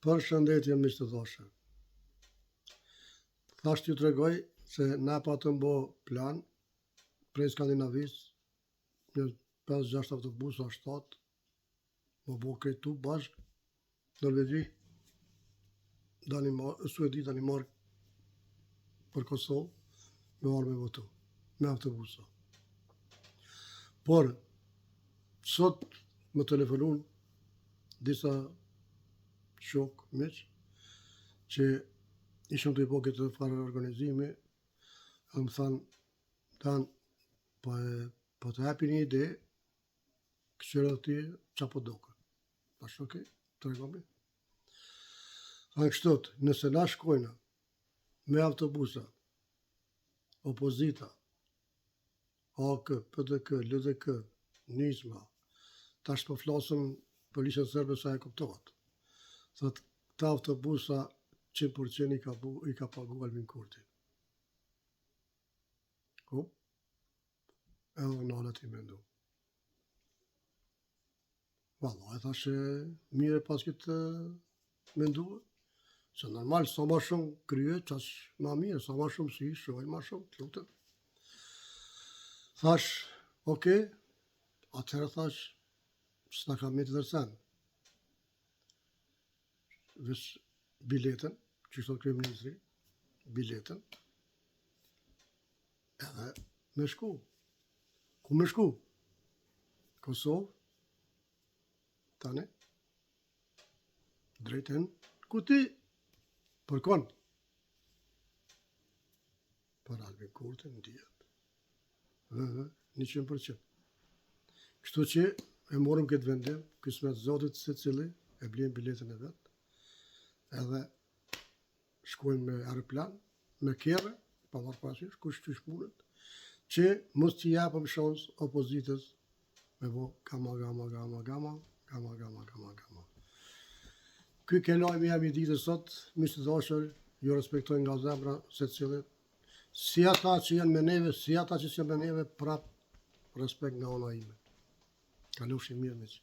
Përshëndetje miq të dashur. Thash t'ju tregoj se na pa të mbo plan prej Skandinavisë, një 5-6 autobusa, 7, më bo këtu bashk, Norvegji, Suedi, Danimark, për Kosovë, me arë me votu, me autobusa. Por, sot më telefonun disa shok, miq, që ishëm të i po këtë farë organizimi, dhe më thanë, Dan, po të hapi një ide, këshira ti qa po doke. Ashtë okej, të regomi. Thanë kështot, nëse na shkojna me autobusa, opozita, AK, PDK, LDK, Nizma, tash po flasëm për Liqen Serbe sa e kuptohet. Thot, këta autobusa 100% i ka pagu Albin Kurti. Ku? Edhe në alet i mendu. Valla, e thashe mire pas këtë mendu, se normal, sa ma shumë krye, qash ma mire, sa ma shumë si shoj ma shumë, të lutëm. Thash, okej, atëherë thash, s'na kam me të dërsen. Vesh biletën, që shtot krye ministri, biletën, edhe me shku. Ku me shku? Kosovë, tani, drejten, ku ti? Për kon? Për Albin Kurti në dijet. 100%. Kështu që e morëm këtë vendim, kismet zotit se cili, e blijem biletën e vetë, edhe shkojmë me aeroplan, me kere, pa marrë parasysh, kush që shpunët, që mos t'i japëm shans opozitës me bo gama. Ky kelajmi jam i ditë sot, miq të dashur, ju respektojnë nga zemra se cilët, si ata që janë me neve, si ata që janë me neve, prap respekt nga ona ime. Kalofshi mirë miq.